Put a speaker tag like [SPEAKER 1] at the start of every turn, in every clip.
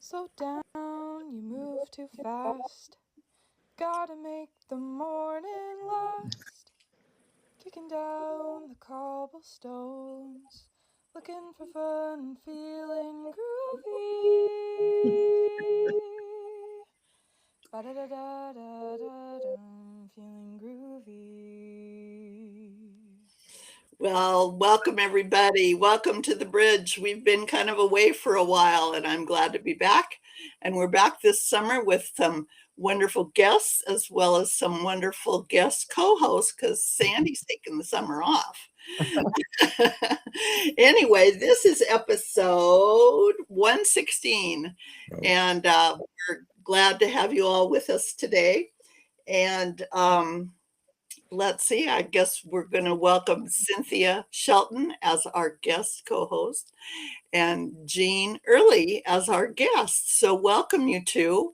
[SPEAKER 1] Slow down, you move too fast. Gotta make the morning last. Kicking down the cobblestones, looking for fun and feeling groovy. Ba-da-da-da-da-da-dum, feeling groovy.
[SPEAKER 2] Well, welcome everybody. Welcome to the bridge. We've been kind of away for a while and I'm glad to be back. And we're back this summer with some wonderful guests as well as some wonderful guest co-hosts because Sandy's taking the summer off. Anyway, this is episode 116 and we're glad to have you all with us today. And let's see, I guess we're going to welcome Cynthia Shelton as our guest co-host and Jean Early as our guest. So welcome you two.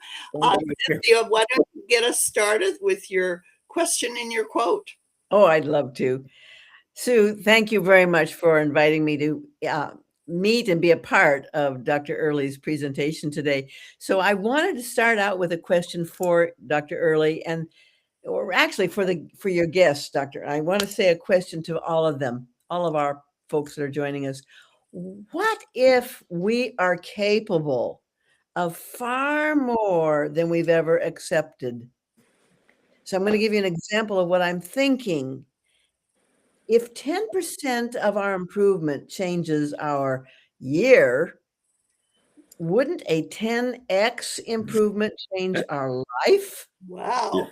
[SPEAKER 2] Cynthia, why don't you get us started with your question and your quote?
[SPEAKER 3] Oh, I'd love to. Sue, thank you very much for inviting me to meet and be a part of Dr. Early's presentation today. So I wanted to start out with a question for Dr. Early or actually for your guests, Doctor. I want to say a question to all of them, all of our folks that are joining us. What if we are capable of far more than we've ever accepted? So I'm going to give you an example of what I'm thinking. If 10% of our improvement changes our year, wouldn't a 10x improvement change our life?
[SPEAKER 2] Wow.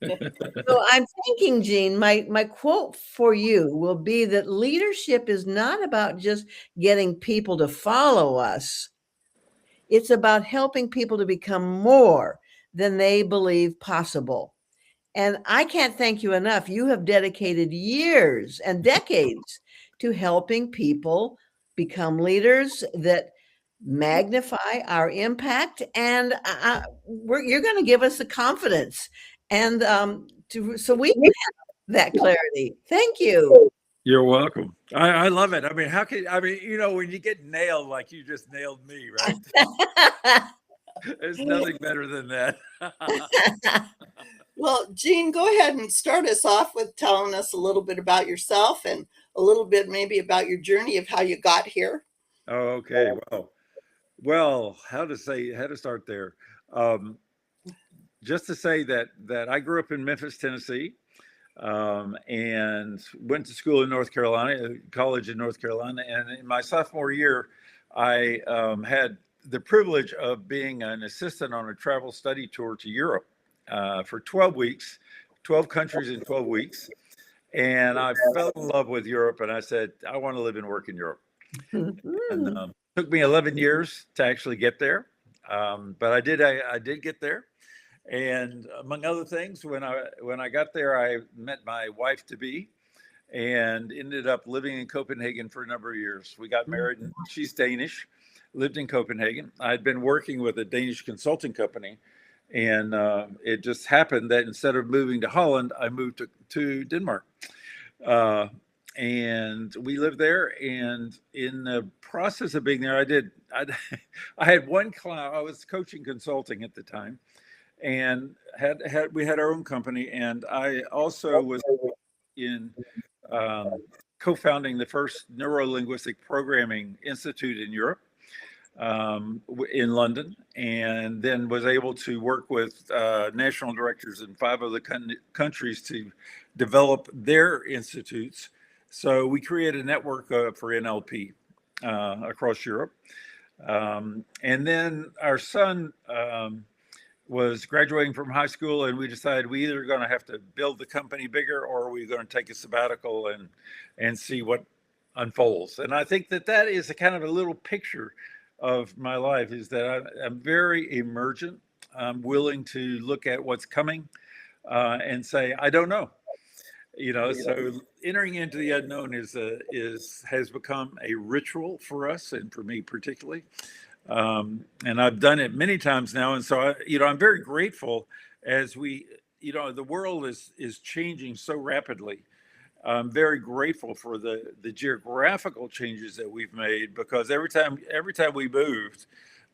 [SPEAKER 3] So I'm thinking, Jean, my quote for you will be that leadership is not about just getting people to follow us. It's about helping people to become more than they believe possible. And I can't thank you enough. You have dedicated years and decades to helping people become leaders that magnify our impact. And you're going to give us the confidence and so we can have that clarity. Thank you.
[SPEAKER 4] You're welcome. I love it. I mean, when you get nailed like you just nailed me, right? There's nothing better than that.
[SPEAKER 2] Well, Jean, go ahead and start us off with telling us a little bit about yourself and a little bit maybe about your journey of how you got here.
[SPEAKER 4] Oh, okay. Well, how to start there? Just to say that I grew up in Memphis, Tennessee, and went to school in North Carolina, college in North Carolina. And in my sophomore year, I had the privilege of being an assistant on a travel study tour to Europe for 12 weeks, 12 countries in 12 weeks. And I fell in love with Europe and I said, I want to live and work in Europe. And it took me 11 years to actually get there. But I did get there. And among other things, when I got there, I met my wife to be and ended up living in Copenhagen for a number of years. We got married and she's Danish, lived in Copenhagen. I'd been working with a Danish consulting company. And it just happened that instead of moving to Holland, I moved to Denmark. And we lived there. And in the process of being there, I had one client. I was coaching consulting at the time, and we had our own company. And I also was in co-founding the first neuro-linguistic programming institute in Europe. In London, and then was able to work with national directors in 5 other countries to develop their institutes. So we created a network for NLP across Europe. And then our son was graduating from high school, and we decided we either going to have to build the company bigger or we're going to take a sabbatical and see what unfolds. And I think that is a kind of a little picture of my life, is that I'm very emergent. I'm willing to look at what's coming and say, I don't know. So entering into the unknown has become a ritual for us, and for me particularly. And I've done it many times now. And so, I'm very grateful as the world is changing so rapidly. I'm very grateful for the geographical changes that we've made, because every time we moved,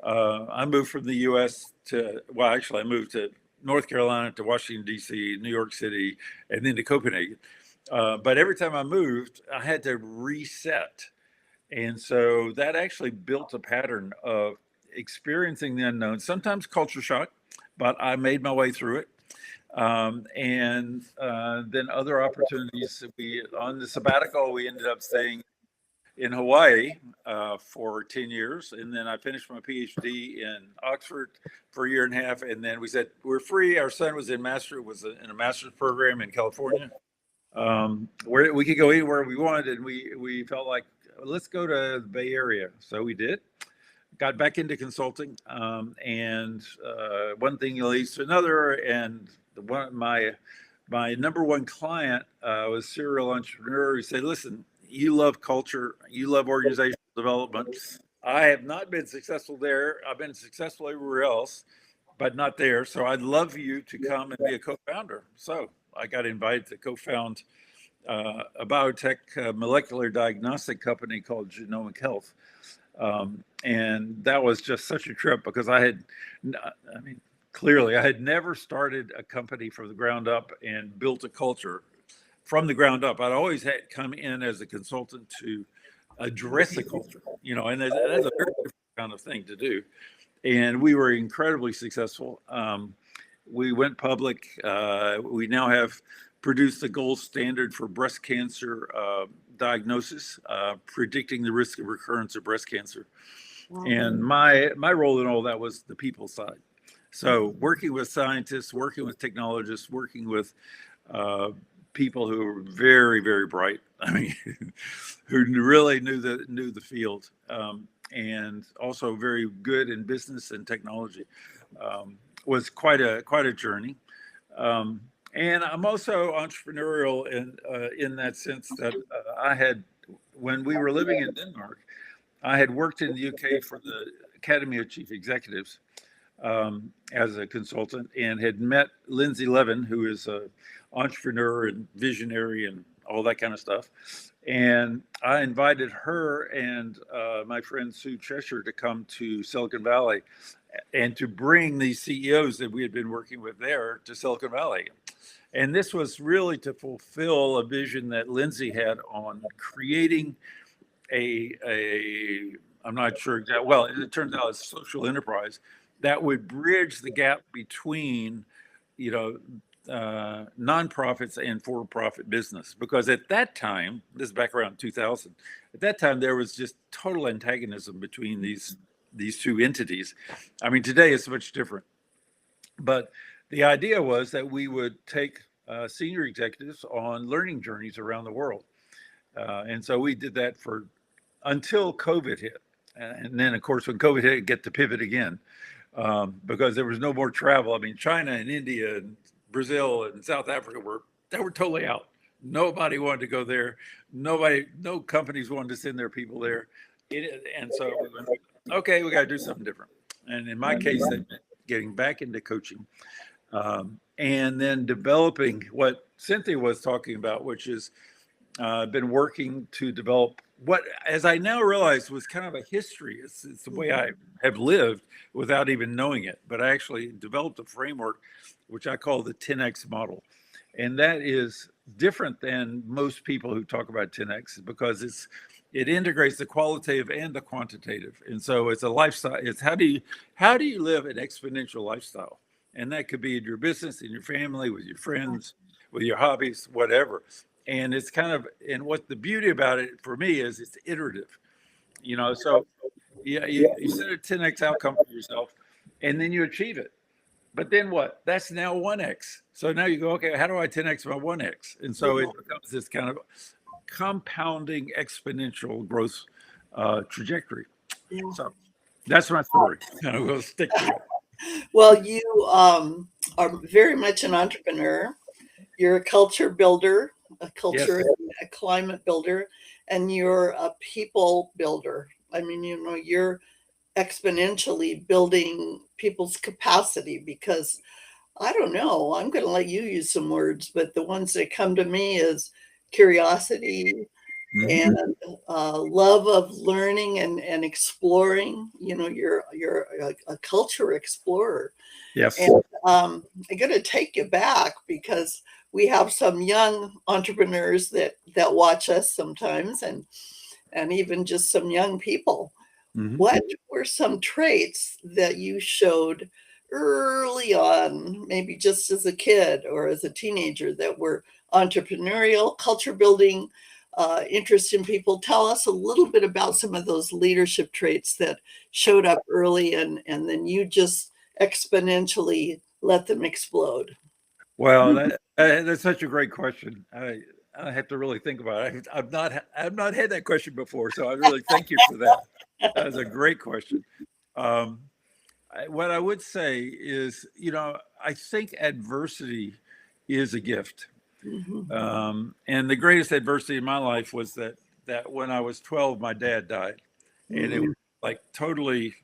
[SPEAKER 4] I moved from the U.S. I moved to North Carolina, to Washington, D.C., New York City, and then to Copenhagen. But every time I moved, I had to reset. And so that actually built a pattern of experiencing the unknown, sometimes culture shock, but I made my way through it. And then other opportunities. On the sabbatical, we ended up staying in Hawaii for 10 years. And then I finished my PhD in Oxford for a year and a half. And then we said, we're free. Our son was in a master's program in California, where we could go anywhere we wanted. And we felt like, let's go to the Bay Area. So we did. Got back into consulting, and one thing leads to another. And my number one client was a serial entrepreneur who said, listen, you love culture, you love organizational development. I have not been successful there. I've been successful everywhere else, but not there. So I'd love you to come and be a co-founder. So I got invited to co-found a biotech molecular diagnostic company called Genomic Health. And that was just such a trip because clearly I had never started a company from the ground up and built a culture from the ground up. I'd always had come in as a consultant to address the culture, and that's a very different kind of thing to do. And we were incredibly successful. We went public. We now have produced the gold standard for breast cancer diagnosis, predicting the risk of recurrence of breast cancer. Wow. And my role in all that was the people side. So working with scientists, working with technologists, working with people who were very, very bright. I mean, who really knew the field, and also very good in business and technology. Was quite a journey. And I'm also entrepreneurial in that sense that when we were living in Denmark, I had worked in the UK for the Academy of Chief Executives as a consultant, and had met Lindsay Levin, who is an entrepreneur and visionary and all that kind of stuff. And I invited her and my friend Sue Cheshire to come to Silicon Valley and to bring these CEOs that we had been working with there to Silicon Valley. And this was really to fulfill a vision that Lindsay had on creating I'm not sure exactly, well, it turns out it's a social enterprise that would bridge the gap between, nonprofits and for-profit business. Because at that time, this is back around 2000, at that time, there was just total antagonism between these two entities. I mean, today it's much different. But the idea was that we would take senior executives on learning journeys around the world. And so we did that until COVID hit. And then, of course, when COVID hit, get to pivot again, because there was no more travel. I mean, China and India and Brazil and South Africa were totally out. Nobody wanted to go there. No companies wanted to send their people there. And so we went, okay, we got to do something different. And in my case, that meant getting back into coaching, and then developing what Cynthia was talking about, which is been working to develop what, as I now realize, was kind of a history. It's the way I have lived without even knowing it. But I actually developed a framework, which I call the 10X model. And that is different than most people who talk about 10X because it integrates the qualitative and the quantitative. And so it's a lifestyle. It's how do you live an exponential lifestyle? And that could be in your business, in your family, with your friends, with your hobbies, whatever. And it's and what the beauty about it for me is it's iterative, so yeah, you set a 10X outcome for yourself and then you achieve it. But then what? That's now 1X. So now you go, okay, how do I 10X my 1X? And so it becomes this kind of compounding exponential growth trajectory. Yeah. So that's my story. We'll stick to it.
[SPEAKER 2] Well, you are very much an entrepreneur. You're a culture builder, a culture, yes, and a climate builder, and you're a people builder. I mean, you're exponentially building people's capacity because I don't know, I'm going to let you use some words, but the ones that come to me is curiosity, and love of learning and exploring. You know, you're a culture explorer.
[SPEAKER 4] Yes.
[SPEAKER 2] And I'm going to take you back because we have some young entrepreneurs that watch us sometimes, and even just some young people. What were some traits that you showed early on, maybe just as a kid or as a teenager, that were entrepreneurial, culture building, interest in people? Tell us a little bit about some of those leadership traits that showed up early, and then you just exponentially let them explode.
[SPEAKER 4] Well, that's such a great question. I have to really think about it. I've not had that question before, so I really thank you for that. That was a great question. What I would say is, you know, I think adversity is a gift. And the greatest adversity in my life was that when I was 12, my dad died, and it was like totally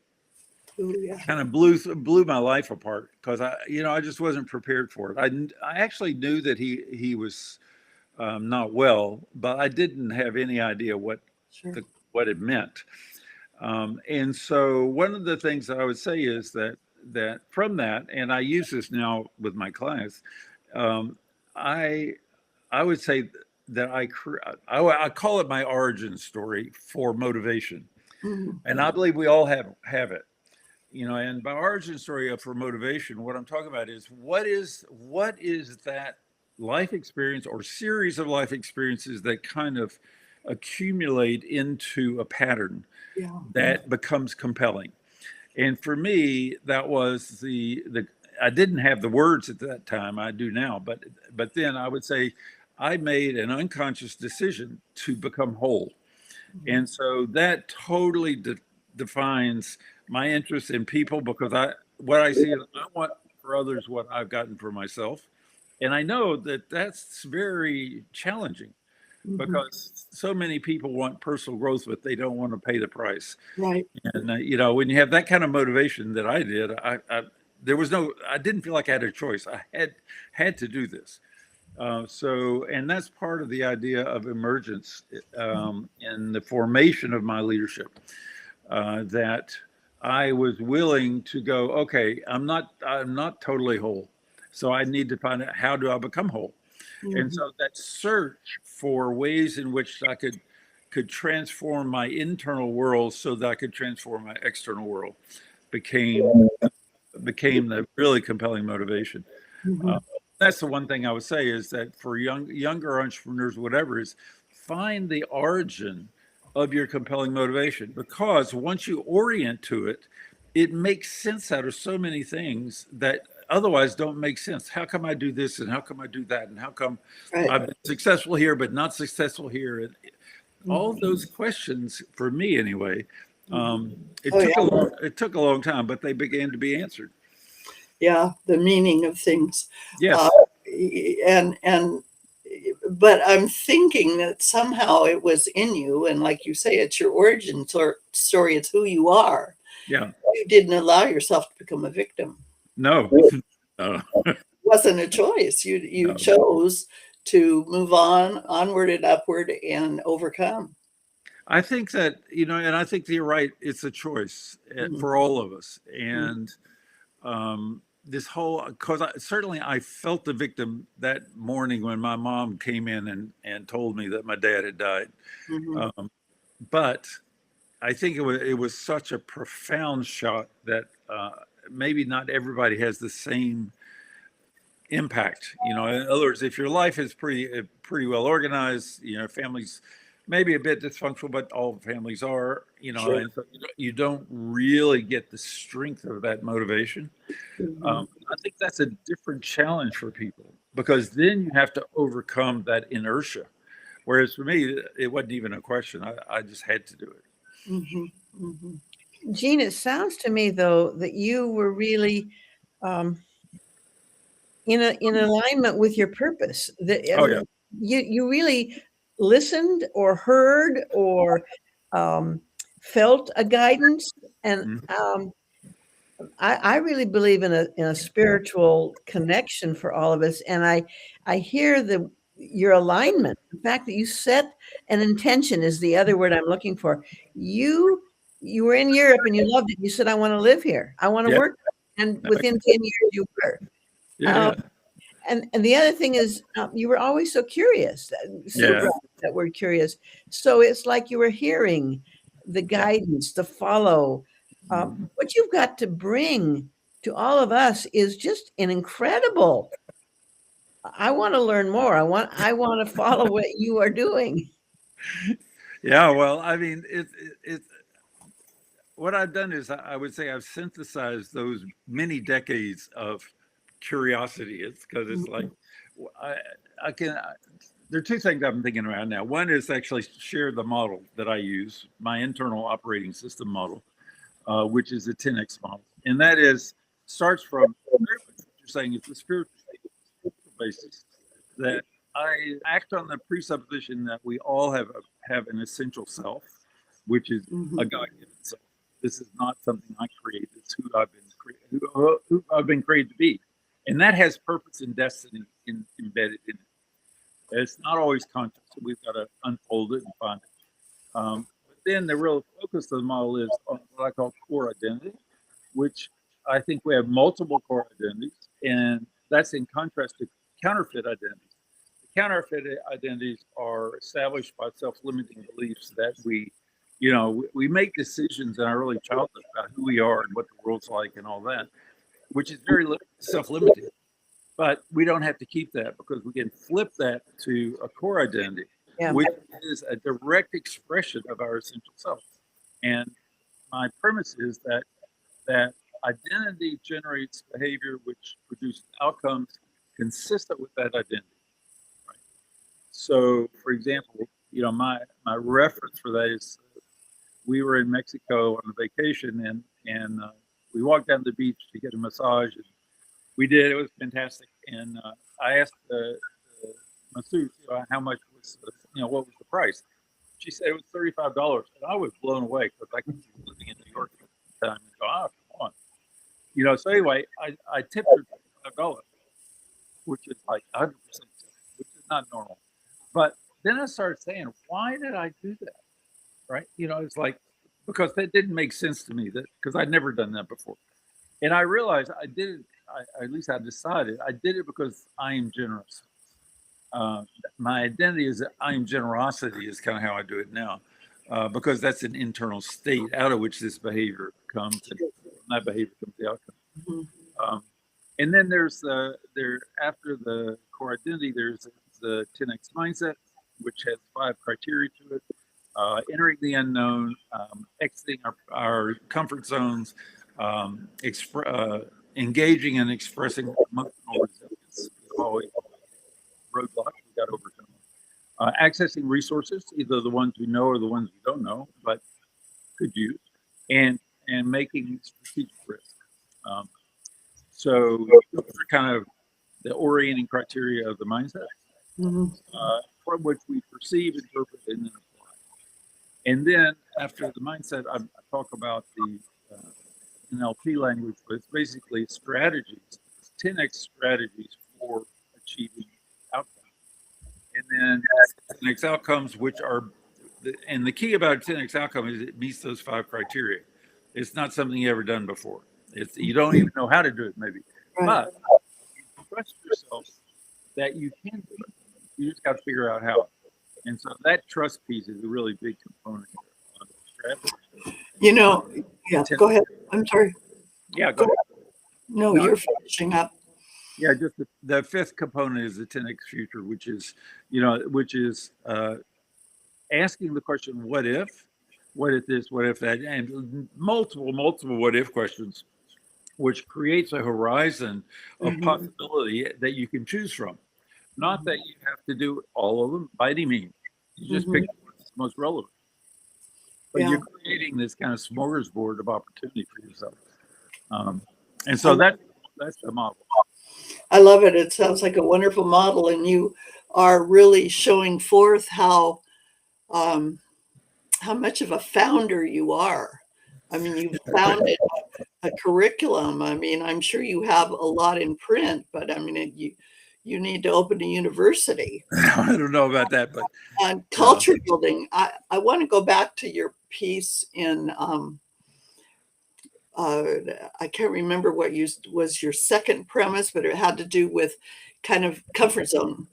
[SPEAKER 4] kind of blew my life apart because I just wasn't prepared for it. I actually knew that he was not well, but I didn't have any idea what it meant. And so one of the things that I would say is that from that, and I use this now with my clients, I would say that I call it my origin story for motivation, and I believe we all have it. You know, and by origin story for motivation, what I'm talking about is what is that life experience or series of life experiences that kind of accumulate into a pattern that becomes compelling. And for me, that was the I didn't have the words at that time. I do now, but then I would say I made an unconscious decision to become whole. And so that totally defines my interest in people, because what I see is I want for others what I've gotten for myself. And I know that that's very challenging because so many people want personal growth, but they don't want to pay the price.
[SPEAKER 2] Right.
[SPEAKER 4] And, you know, when you have that kind of motivation that I did, I didn't feel like I had a choice. I had to do this. And that's part of the idea of emergence in the formation of my leadership, that I was willing to go, okay, I'm not totally whole. So I need to find out, how do I become whole? And so that search for ways in which I could transform my internal world so that I could transform my external world became the really compelling motivation. That's the one thing I would say, is that for younger entrepreneurs, whatever, is find the origin of your compelling motivation, because once you orient to it, it makes sense out of so many things that otherwise don't make sense. How come I do this, and how come I do that, and how come I've been successful here but not successful here? And all those questions, for me anyway, it took a long time, but they began to be answered.
[SPEAKER 2] Yeah, the meaning of things.
[SPEAKER 4] Yes.
[SPEAKER 2] But I'm thinking that somehow it was in you, and like you say, it's your origin story. It's who you are.
[SPEAKER 4] Yeah.
[SPEAKER 2] You didn't allow yourself to become a victim.
[SPEAKER 4] No. No.
[SPEAKER 2] It wasn't a choice. You chose to move onward and upward and overcome.
[SPEAKER 4] I think that, you know, and I think you're right. It's a choice for all of us. And this whole, because certainly I felt the victim that morning when my mom came in and told me that my dad had died. But I think it was such a profound shock that maybe not everybody has the same impact. You know, in other words, if your life is pretty well organized, you know, families maybe a bit dysfunctional, but all families are, you know, and so you don't really get the strength of that motivation. I think that's a different challenge for people, because then you have to overcome that inertia. Whereas for me, it wasn't even a question. I just had to do it.
[SPEAKER 3] Gene, it sounds to me, though, that you were really in alignment with your purpose. You really listened or heard or felt a guidance, and I really believe in a spiritual connection for all of us. And I hear your alignment, the fact that you set an intention is the other word I'm looking for. You were in Europe and you loved it. You said, I want to live here. I want to
[SPEAKER 4] Yeah.
[SPEAKER 3] work. And within 10 years you were.
[SPEAKER 4] Yeah.
[SPEAKER 3] And the other thing is, you were always so curious. Sue brought that word curious. So it's like you were hearing the guidance to follow. What you've got to bring to all of us is just an incredible. I want to learn more. I want to follow what you are doing.
[SPEAKER 4] Yeah. Well, I mean, it's what I've done is I would say I've synthesized those many decades of curiosity. It's because it's like I can. There are two things I'm thinking about now. One is actually share the model that I use, my internal operating system model, which is a 10x model, and that is starts from very much what you're saying. It's a spiritual basis that I act on the presupposition that we all have an essential self, which is a God-given self. This is not something I create. It's who I've been created to be, and that has purpose and destiny embedded in it. It's not always conscious, so we've got to unfold it and find it. But then the real focus of the model is on what I call core identity, which I think we have multiple core identities, and that's in contrast to counterfeit identities. The counterfeit identities are established by self-limiting beliefs that we make decisions in our early childhood about who we are and what the world's like and all that, which is very self-limiting. But we don't have to keep that because we can flip that to a core identity, which is a direct expression of our essential self. And my premise is that identity generates behavior which produces outcomes consistent with that identity. Right? So, for example, my reference for that is we were in Mexico on a vacation and we walked down the beach to get a massage. And we did. It was fantastic. And I asked the masseuse, how much was, what was the price? She said it was $35. And I was blown away because I could be living in New York at the time and go, come on. So anyway, I tipped her $35, which is like 100%, which is not normal. But then I started saying, why did I do that? Right? It's like, because that didn't make sense to me because I'd never done that before. And I realized I did it, at least I decided I did it because I am generous. My identity is that I am generosity is kind of how I do it now, because that's an internal state out of which this behavior comes, and that behavior comes the outcome. And then there's after the core identity, there's the 10x mindset, which has 5 criteria to it: entering the unknown, exiting our comfort zones, engaging and expressing emotional resilience. Always roadblocks we got to overcome. Accessing resources, either the ones we know or the ones we don't know, but could use, and making strategic risk. So those are kind of the orienting criteria of the mindset, from which we perceive, interpret, and then apply. And then after the mindset, I talk about the NLP language, but it's basically strategies, 10x strategies for achieving outcomes. And then 10x outcomes, which are, and the key about 10x outcome is it meets those 5 criteria. It's not something you ever done before. You don't even know how to do it, maybe, but you trust yourself that you can do it. You just got to figure out how. And so that trust piece is a really big component of the strategy.
[SPEAKER 2] Go ahead. I'm sorry.
[SPEAKER 4] Yeah, go ahead.
[SPEAKER 2] No, you're finishing up.
[SPEAKER 4] Yeah, just the 5th component is the 10x future, which is asking the question, what if this, what if that, and multiple what if questions, which creates a horizon of possibility that you can choose from. Not that you have to do all of them by any means. You just pick what's most relevant. But you're creating this kind of smorgasbord of opportunity for yourself. And so that's the model.
[SPEAKER 2] I love it. It sounds like a wonderful model, and you are really showing forth how much of a founder you are. I mean, you've founded a curriculum. I mean, I'm sure you have a lot in print, but I mean, you need to open a university.
[SPEAKER 4] I don't know about that, but
[SPEAKER 2] And culture building, I want to go back to your piece in, I can't remember what was your second premise, but it had to do with kind of comfort zone.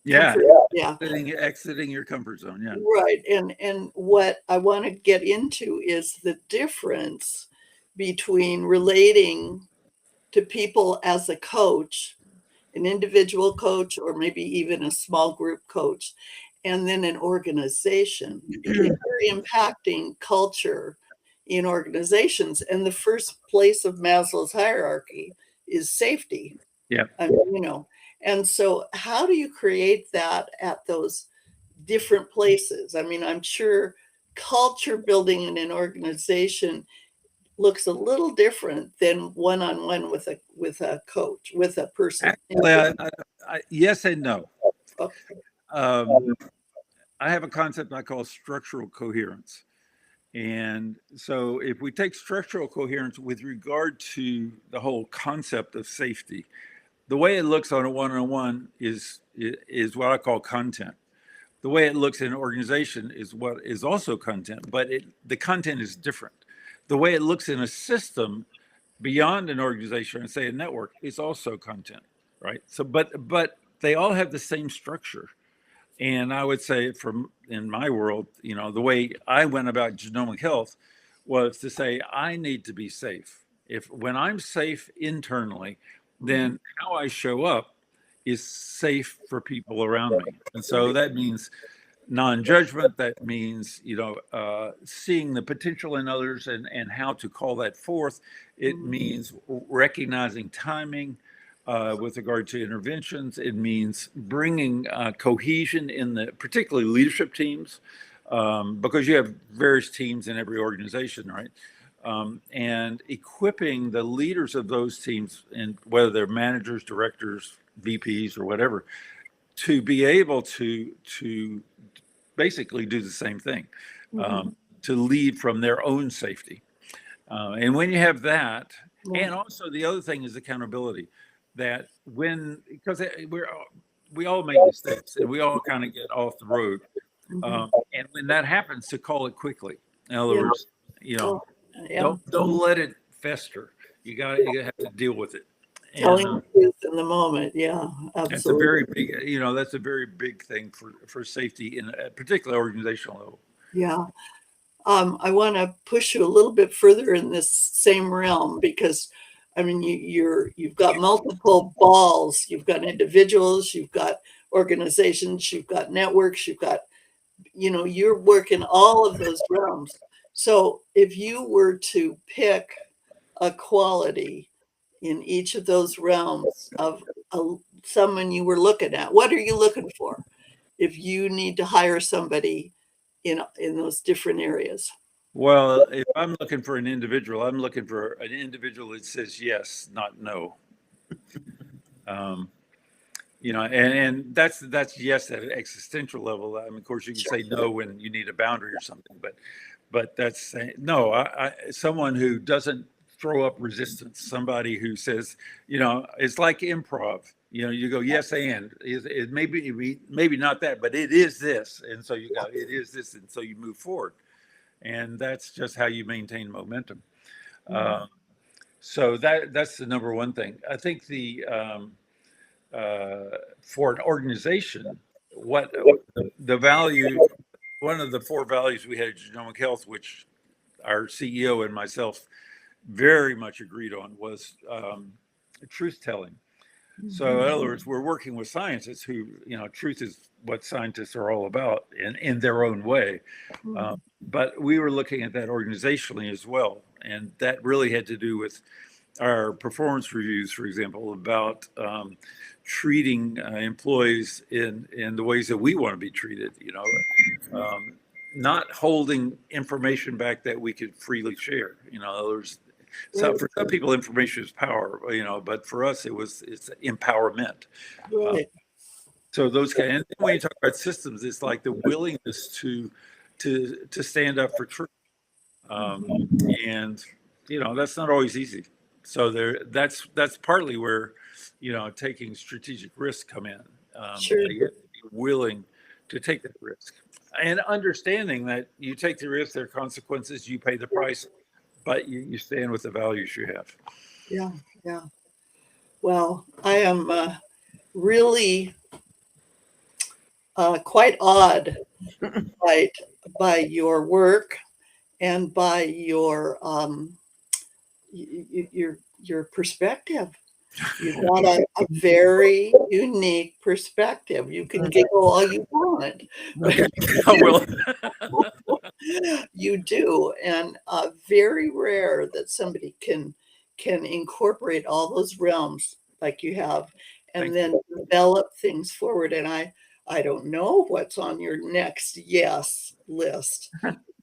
[SPEAKER 4] yeah,
[SPEAKER 2] Yeah.
[SPEAKER 4] exiting your comfort zone. Yeah.
[SPEAKER 2] Right. And what I want to get into is the difference between relating to people as a coach, an individual coach, or maybe even a small group coach, and then an organization, because you're impacting culture in organizations. And the first place of Maslow's hierarchy is safety.
[SPEAKER 4] Yeah.
[SPEAKER 2] I mean, and so how do you create that at those different places? I mean, I'm sure culture building in an organization looks a little different than one-on-one with a coach, with a person.
[SPEAKER 4] Actually, yes and no.
[SPEAKER 2] Okay.
[SPEAKER 4] I have a concept I call structural coherence. And so if we take structural coherence with regard to the whole concept of safety, the way it looks on a one-on-one is what I call content. The way it looks in an organization is what is also content, but the content is different. The way it looks in a system beyond an organization, and say a network, is also content, right? So, but they all have the same structure. And I would say, from in my world, the way I went about genomic health was to say I need to be safe. When I'm safe internally, then how I show up is safe for people around me. And so that means non-judgment. That means seeing the potential in others and how to call that forth. It means recognizing timing with regard to interventions. It means bringing cohesion in particularly leadership teams, because you have various teams in every organization, right? And equipping the leaders of those teams, and whether they're managers, directors, VPs, or whatever, to be able to basically do the same thing, to lead from their own safety. And when you have that, and also the other thing is accountability, that because we all make mistakes and we all kind of get off the road. And when that happens, to call it quickly. In other words, don't let it fester. You have to deal with it.
[SPEAKER 2] Telling the truth in the moment. Yeah, absolutely.
[SPEAKER 4] That's a very big, that's a very big thing for safety in a particular organizational level.
[SPEAKER 2] Yeah. I want to push you a little bit further in this same realm, because I mean, you've got multiple balls. You've got individuals, you've got organizations, you've got networks, you've got, you're working all of those realms. So if you were to pick a quality in each of those realms of someone you were looking at, what are you looking for if you need to hire somebody in those different areas?
[SPEAKER 4] Well, if I'm looking for an individual, I'm looking for an individual that says yes, not no. And that's yes at an existential level. I mean, of course, you can say no when you need a boundary or something, but that's no. Someone who doesn't throw up resistance. Somebody who says, it's like improv. You go yes and it maybe not that, but it is this, and so you go it is this, and so you move forward. And that's just how you maintain momentum. So that's the number one thing. I think for an organization, what the value, one of the 4 values we had at Genomic Health, which our CEO and myself very much agreed on, was truth telling. So in other words, we're working with scientists who, truth is what scientists are all about in their own way. But we were looking at that organizationally as well. And that really had to do with our performance reviews, for example, about treating employees in the ways that we want to be treated, not holding information back that we could freely share. So for some people, information is power, but for us, it's empowerment.
[SPEAKER 2] Right.
[SPEAKER 4] So those kind, and when you talk about systems, it's like the willingness to stand up for truth, and that's not always easy. So that's partly where, taking strategic risks come in.
[SPEAKER 2] Sure.
[SPEAKER 4] You have to be willing to take that risk, and understanding that you take the risk, there are consequences, you pay the price, but you stand with the values you have.
[SPEAKER 2] Yeah, yeah. Well, I am really quite awed by your work and by your perspective. You've got a very unique perspective. You can giggle all you want, but
[SPEAKER 4] Okay. Well,
[SPEAKER 2] you do, and very rare that somebody can incorporate all those realms like you have, and
[SPEAKER 4] thank
[SPEAKER 2] then develop things forward. And I don't know what's on your next yes list,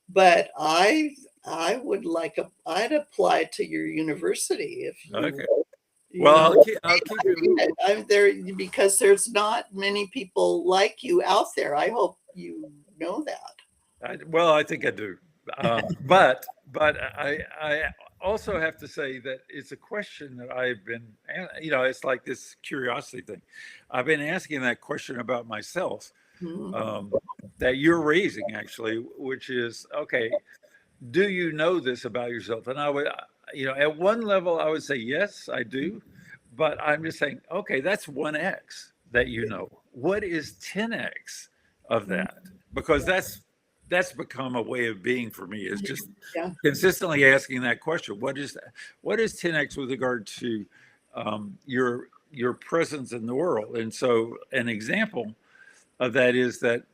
[SPEAKER 2] but I would like I'd apply to your university if you
[SPEAKER 4] okay.
[SPEAKER 2] you
[SPEAKER 4] Well,
[SPEAKER 2] know.
[SPEAKER 4] I'll keep it.
[SPEAKER 2] I'm there because there's not many people like you out there. I hope you know that.
[SPEAKER 4] Well, I think I do. But I also have to say that it's a question that I've been, it's like this curiosity thing. I've been asking that question about myself,
[SPEAKER 2] Mhm.
[SPEAKER 4] that you're raising actually, which is, okay, do you know this about yourself? And I would, at one level, I would say, yes, I do. But I'm just saying, okay, that's 1x that you know. What is 10x of that? Because that's become a way of being for me, is just
[SPEAKER 2] Yeah,
[SPEAKER 4] consistently asking that question. What is 10x with regard to your presence in the world? And so an example of that is that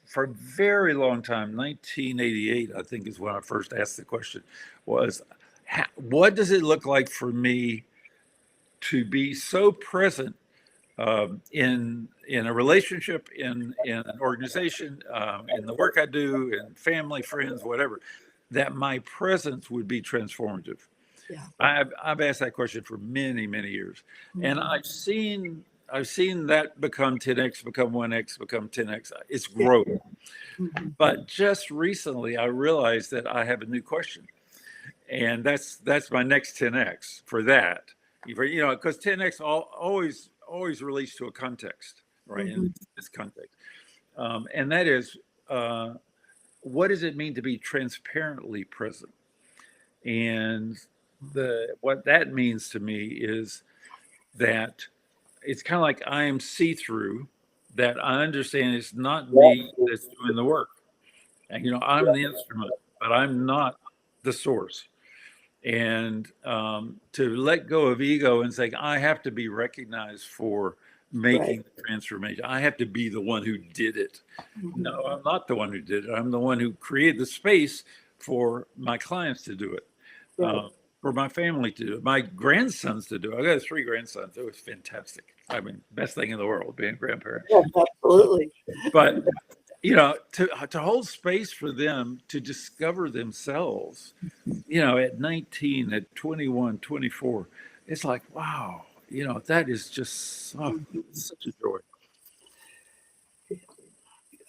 [SPEAKER 4] for a very long time, 1988, I think is when I first asked the question, was what does it look like for me to be so present in a relationship, in an organization, in the work I do, in family, friends, whatever, that my presence would be transformative.
[SPEAKER 2] yeah.
[SPEAKER 4] I've asked that question for many, many years, and
[SPEAKER 2] Mhm.
[SPEAKER 4] I've seen that become 10x, become 1x, become 10x. It's
[SPEAKER 2] Yeah.
[SPEAKER 4] growth.
[SPEAKER 2] Mhm.
[SPEAKER 4] But just recently, I realized that I have a new question, and that's my next 10x for that. Because 10x always relates to a context, right? In
[SPEAKER 2] Mhm.
[SPEAKER 4] this context, and that is, what does it mean to be transparently present? And what that means to me is that it's kind of like I am see-through, that I understand it's not me that's doing the work. And I'm the instrument, but I'm not the source. And to let go of ego and say, I have to be recognized for
[SPEAKER 2] Right.
[SPEAKER 4] making the transformation. I have to be the one who did it.
[SPEAKER 2] Mhm.
[SPEAKER 4] No, I'm not the one who did it. I'm the one who created the space for my clients to do it,
[SPEAKER 2] Right.
[SPEAKER 4] for my family to do it, my grandsons to do it. I got 3 grandsons. It was fantastic. I mean, best thing in the world, being a grandparent.
[SPEAKER 2] Yes, absolutely.
[SPEAKER 4] But to hold space for them to discover themselves, at 19, at 21, 24, it's like, wow, that is just such a joy.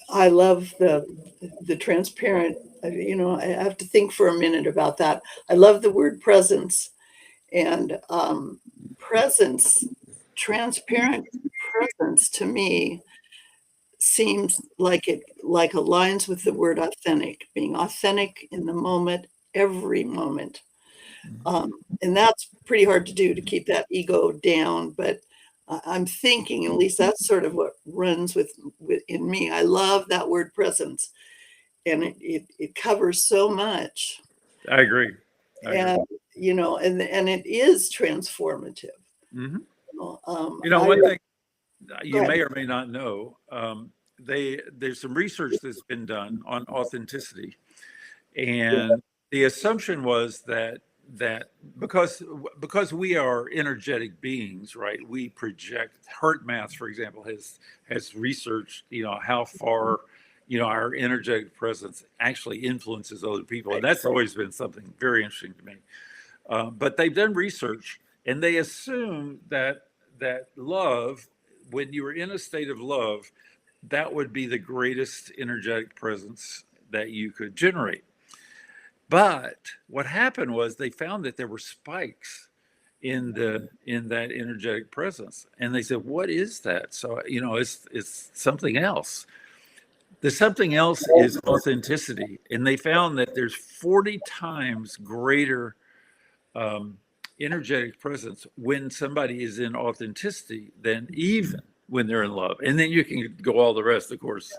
[SPEAKER 2] I love the transparent. I have to think for a minute about that. I love the word presence, and presence, transparent presence to me seems like it aligns with the word authentic, being authentic in the moment, every moment. And that's pretty hard to do, to keep that ego down. But I'm thinking, at least that's sort of what runs in me. I love that word presence, and it covers so much.
[SPEAKER 4] I agree. I agree.
[SPEAKER 2] And and it is transformative.
[SPEAKER 4] Hmm.
[SPEAKER 2] I
[SPEAKER 4] One thing
[SPEAKER 2] Go
[SPEAKER 4] you
[SPEAKER 2] ahead.
[SPEAKER 4] may or may not know, there's some research that's been done on authenticity, and the assumption was that because we are energetic beings, right? We project. Heart math, for example, has researched how far our energetic presence actually influences other people, and that's always been something very interesting to me. But they've done research, and they assume that love, when you are in a state of love, that would be the greatest energetic presence that you could generate. But what happened was they found that there were spikes in that energetic presence. And they said, what is that? So, it's something else. The something else is authenticity. And they found that there's 40 times greater energetic presence when somebody is in authenticity than even when they're in love. And then you can go all the rest, of course.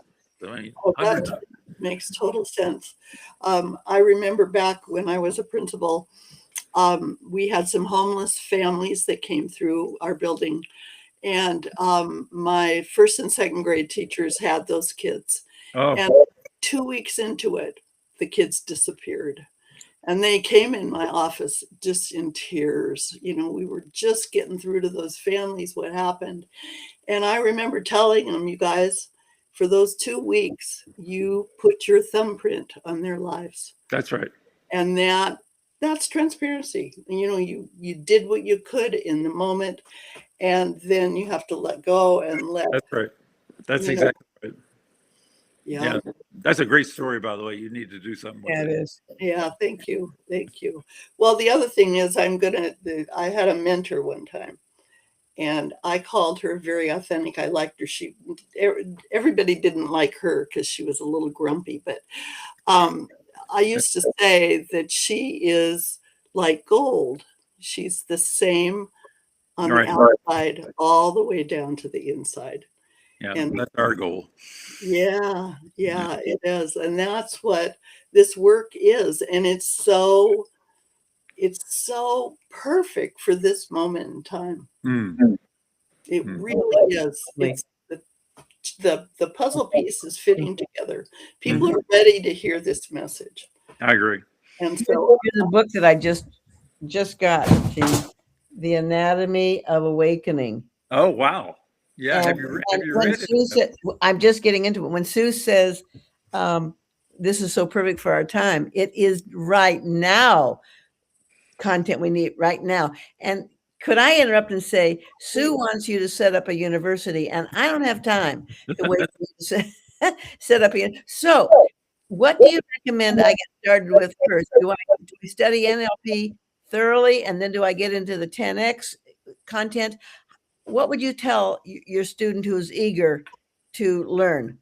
[SPEAKER 4] I mean,
[SPEAKER 2] That makes total sense. I remember back when I was a principal, we had some homeless families that came through our building. And my first and second grade teachers had those kids.
[SPEAKER 4] Oh.
[SPEAKER 2] And 2 weeks into it, the kids disappeared. And they came in my office just in tears. We were just getting through to those families what happened. And I remember telling them, you guys, for those 2 weeks, you put your thumbprint on their lives.
[SPEAKER 4] That's right.
[SPEAKER 2] And that's transparency. You did what you could in the moment, and then you have to let go and let.
[SPEAKER 4] That's right. That's exactly right.
[SPEAKER 2] Yeah.
[SPEAKER 4] That's a great story, by the way. You need to do something with it.
[SPEAKER 3] It is.
[SPEAKER 2] Yeah, thank you. Well, the other thing is I had a mentor one time, and I called her very authentic. I liked her. Everybody didn't like her because she was a little grumpy, but I used to say that she is like gold. She's the same on the outside all the way down to the inside.
[SPEAKER 4] Yeah,
[SPEAKER 2] and
[SPEAKER 4] that's our goal.
[SPEAKER 2] Yeah, it is. And that's what this work is. And it's so perfect for this moment in time. It really is. It's the puzzle piece is fitting together. People are ready to hear this message.
[SPEAKER 4] I agree.
[SPEAKER 2] And so
[SPEAKER 3] here's a book that I just got, The Anatomy of Awakening.
[SPEAKER 4] Oh, wow. Yeah. Have you read it?
[SPEAKER 3] I'm just getting into it. When Sue says, this is so perfect for our time, it is right now content we need right now. And could I interrupt and say, Sue wants you to set up a university, and I don't have time to wait for you to set up a. So what do you recommend I get started with first? Do we study NLP thoroughly, and then do I get into the 10X content? What would you tell your student who's eager to learn?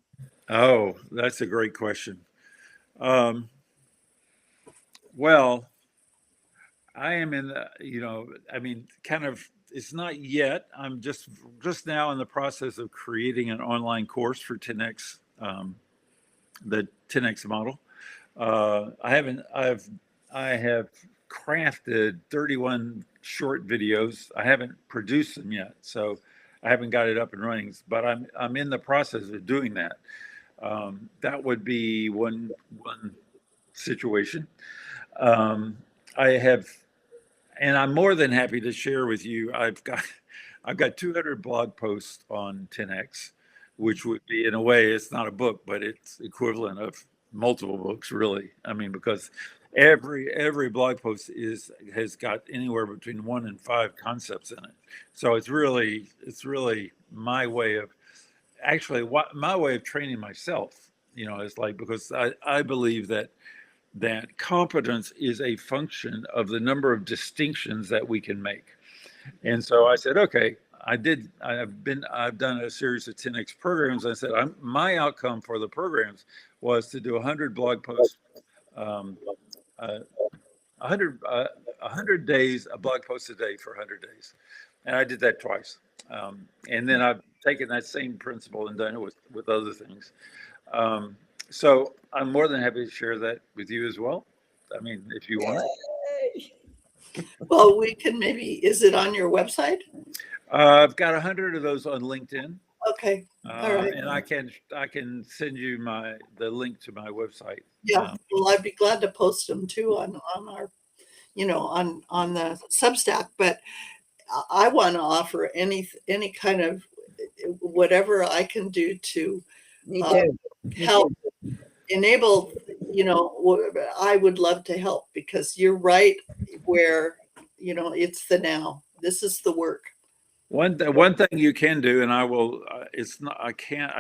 [SPEAKER 4] Oh, that's a great question. Well, I am in the, kind of, it's not yet. I'm just now in the process of creating an online course for 10X, the 10X model. I have crafted 31 short videos. I haven't produced them yet, so I haven't got it up and running, but I'm in the process of doing that. That would be one situation. And I'm more than happy to share with you. I've got 200 blog posts on 10X, which would be, in a way, it's not a book, but it's equivalent of multiple books, really. I mean, because every blog post has got anywhere between 1 and 5 concepts in it. So it's really my way of training myself. It's like, because I believe that competence is a function of the number of distinctions that we can make. And so I said, okay, I've done a series of 10X programs. I said, my outcome for the programs was to do 100 blog posts, 100 days, a blog post a day for 100 days. And I did that twice. And then I've taken that same principle and done it with other things. So I'm more than happy to share that with you as well. I mean, if you want it.
[SPEAKER 2] Well, we can is it on your website?
[SPEAKER 4] I've got 100 of those on LinkedIn.
[SPEAKER 2] Okay. All right.
[SPEAKER 4] And I can send you the link to my website.
[SPEAKER 2] Yeah. Well, I'd be glad to post them too on our, on the Substack, but I want to offer any kind of whatever I can do to help enable, I would love to help, because you're right where, it's the now. This is the work.
[SPEAKER 4] One thing you can do, and I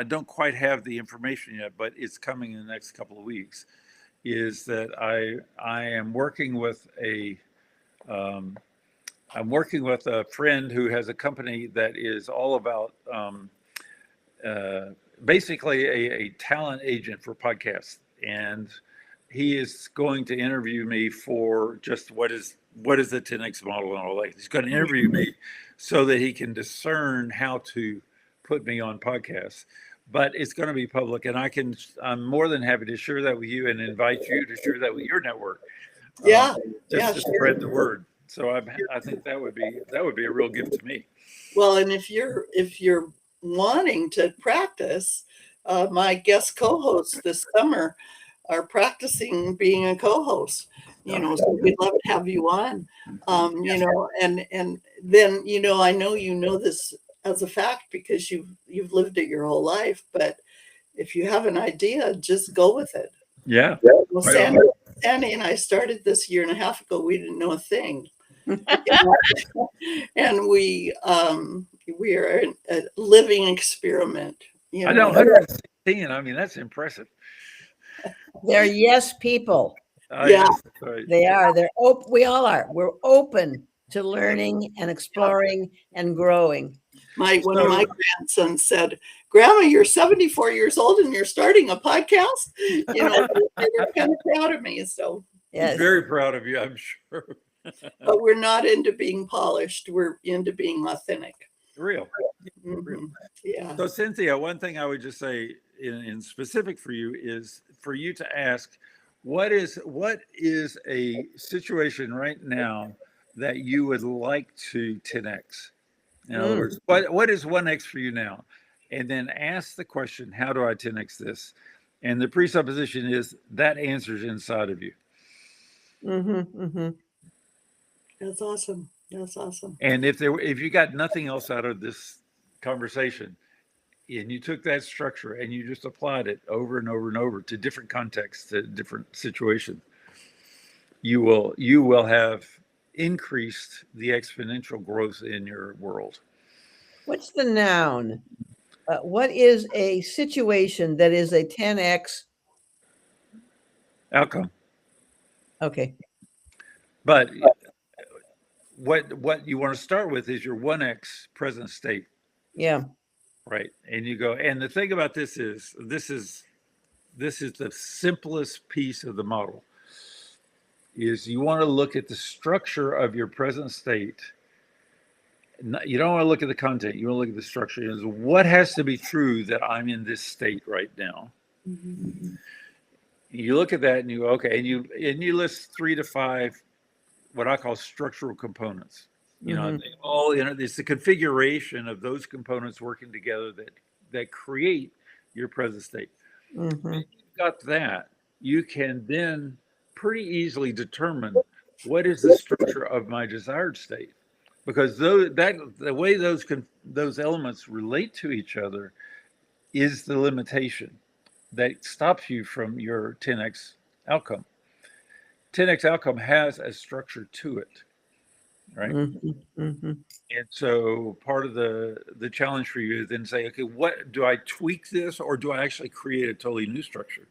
[SPEAKER 4] don't quite have the information yet, but it's coming in the next couple of weeks, is that I am working with a I'm working with a friend who has a company that is all about basically a talent agent for podcasts, and he is going to interview me for just what is the 10x model and all that. He's going to interview me so that he can discern how to put me on podcasts. But it's going to be public, and I'm more than happy to share that with you and invite you to share that with your network.
[SPEAKER 2] Yeah,
[SPEAKER 4] just to
[SPEAKER 2] sure.
[SPEAKER 4] spread the word. So I think that would be a real gift to me.
[SPEAKER 2] Well, and if you're wanting to practice, my guest co-hosts this summer are practicing being a co-host. So we'd love to have you on. And then I know this as a fact because you've lived it your whole life. But if you have an idea, just go with it.
[SPEAKER 4] Yeah.
[SPEAKER 2] Well,
[SPEAKER 4] Right
[SPEAKER 2] Sandy and I started this 1.5 years ago. We didn't know a thing. And we are a living experiment.
[SPEAKER 4] I know 116. I mean, that's impressive.
[SPEAKER 3] They're yes people.
[SPEAKER 2] Yeah,
[SPEAKER 4] Yes, right.
[SPEAKER 3] They are. They're open. We all are. We're open to learning and exploring and growing.
[SPEAKER 2] one of my grandsons said, "Grandma, you're 74 years old and you're starting a podcast." They were kind of proud of me. So
[SPEAKER 3] Yes,
[SPEAKER 4] very proud of you, I'm sure.
[SPEAKER 2] But we're not into being polished. We're into being authentic.
[SPEAKER 4] Real.
[SPEAKER 2] Mm-hmm. Yeah.
[SPEAKER 4] So Cynthia, one thing I would just say in specific for you is for you to ask, what is a situation right now that you would like to 10x? In other words, what is 1x for you now? And then ask the question, how do I 10x this? And the presupposition is that answer's inside of you.
[SPEAKER 2] That's awesome. That's awesome.
[SPEAKER 4] And if you got nothing else out of this conversation, and you took that structure and you just applied it over and over and over to different contexts, to different situations, you will have increased the exponential growth in your world.
[SPEAKER 3] What's the noun? What is a situation that is a 10x
[SPEAKER 4] outcome?
[SPEAKER 3] Okay.
[SPEAKER 4] But what you want to start with is your 1x present state.
[SPEAKER 3] Yeah.
[SPEAKER 4] Right. And you go, and the thing about this is the simplest piece of the model is you want to look at the structure of your present state. You don't want to look at the content. You want to look at the structure. Is what has to be true that I'm in this state right now. You look at that and you go, okay, and you list 3 to 5 what I call structural components. They all, it's the configuration of those components working together that create your present state. If you've got that, you can then pretty easily determine what is the structure of my desired state, because the way those elements relate to each other is the limitation that stops you from your 10x outcome. 10x outcome has a structure to it, right? And so part of the challenge for you is then say, okay, what do I tweak this, or do I actually create a totally new structure?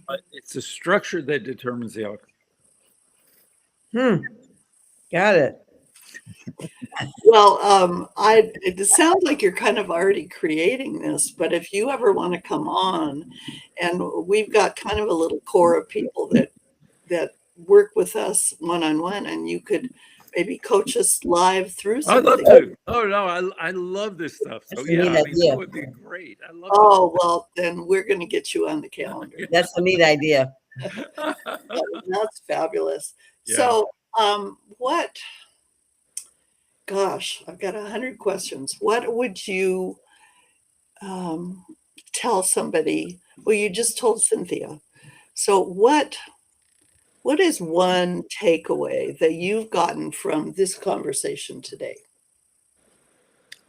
[SPEAKER 4] But it's the structure that determines the outcome.
[SPEAKER 3] Got it.
[SPEAKER 2] Well, it sounds like you're kind of already creating this, but if you ever want to come on, and we've got kind of a little core of people that work with us one-on-one, and you could maybe coach us live through something.
[SPEAKER 4] I'd love to. Oh no, I love this stuff. So yeah, that would be great. I love.
[SPEAKER 2] Oh well, then we're going to get you on the calendar.
[SPEAKER 3] That's a neat idea.
[SPEAKER 2] That's fabulous.
[SPEAKER 4] Yeah.
[SPEAKER 2] So, Gosh, I've got 100 questions. What would you tell somebody? Well, you just told Cynthia. So what is one takeaway that you've gotten from this conversation today?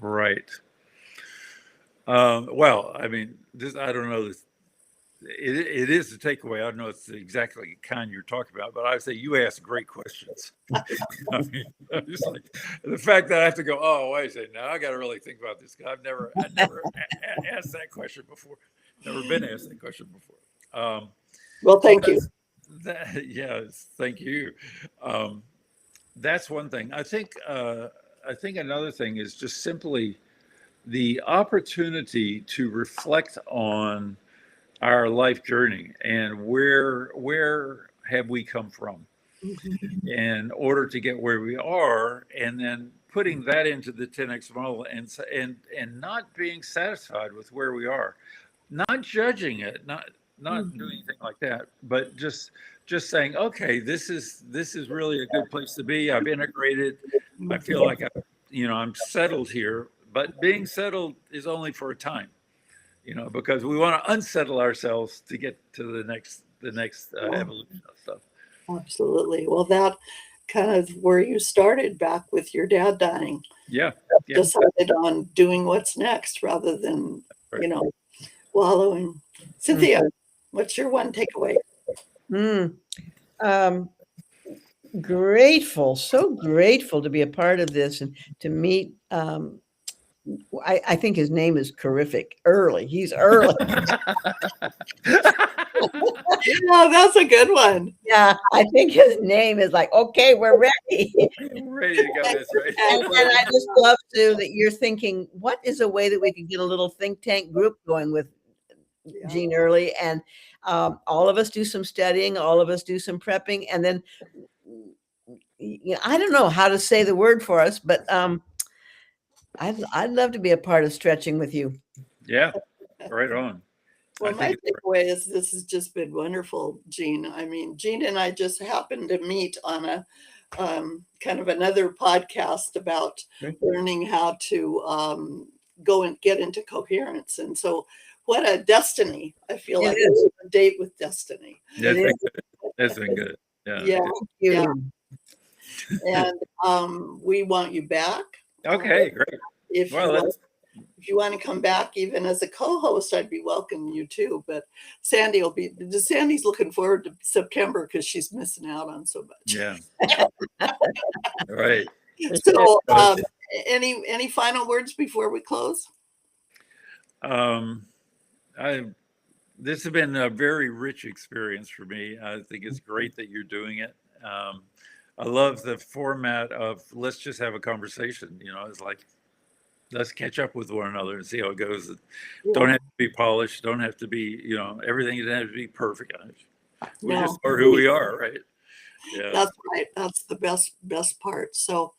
[SPEAKER 4] Right. Well, I mean, I don't know this. It is a takeaway. I don't know if it's exactly the kind you're talking about, but I would say you ask great questions. I mean, just like the fact that I have to go, oh, wait a second, now I got to really think about this. I've never asked that question before. Never been asked that question before.
[SPEAKER 2] Well, thank you.
[SPEAKER 4] Yes, thank you. that's one thing. I think another thing is just simply the opportunity to reflect on our life journey and where have we come from in order to get where we are, and then putting that into the 10x model, and not being satisfied with where we are, not judging it, not doing anything like that, but just saying, okay, this is really a good place to be. I've integrated. I feel like I'm settled here, but being settled is only for a time, because we want to unsettle ourselves to get to the next evolution of stuff.
[SPEAKER 2] Absolutely. Well, that kind of where you started back with your dad dying.
[SPEAKER 4] Yeah.
[SPEAKER 2] Decided on doing what's next rather than,
[SPEAKER 4] Right.
[SPEAKER 2] wallowing. Cynthia, what's your one takeaway?
[SPEAKER 3] Grateful, so grateful to be a part of this and to meet. I think his name is terrific. Early. He's early.
[SPEAKER 2] Oh, that's a good one.
[SPEAKER 3] Yeah, I think his name is like, okay, we're ready.
[SPEAKER 4] We're ready to go. That's right.
[SPEAKER 3] And I just love, Sue, that you're thinking, what is a way that we could get a little think tank group going with Gene Early? And all of us do some studying, all of us do some prepping, and then I don't know how to say the word for us, but I'd love to be a part of stretching with you.
[SPEAKER 4] Yeah, right on.
[SPEAKER 2] Well, my takeaway is this has just been wonderful, Gene. I mean, Gene and I just happened to meet on a kind of another podcast about learning how to go and get into coherence. And so what a destiny. I feel like it's a date with destiny.
[SPEAKER 4] That's been good. Yeah.
[SPEAKER 2] Yeah. And we want you back.
[SPEAKER 4] Okay, great.
[SPEAKER 2] If you want to come back even as a co-host, I'd be welcoming you too. But Sandy's looking forward to September because she's missing out on so much.
[SPEAKER 4] Yeah. Right.
[SPEAKER 2] So any final words before we close?
[SPEAKER 4] This has been a very rich experience for me. I think it's great that you're doing it. I love the format of let's just have a conversation. It's like, let's catch up with one another and see how it goes. Don't have to be polished. Don't have to be, everything doesn't have to be perfect. We just are who we are, right? Yeah.
[SPEAKER 2] That's right. That's the best part. So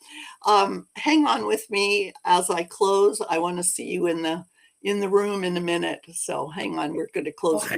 [SPEAKER 2] hang on with me as I close. I want to see you in the room in a minute. So hang on. We're going to close.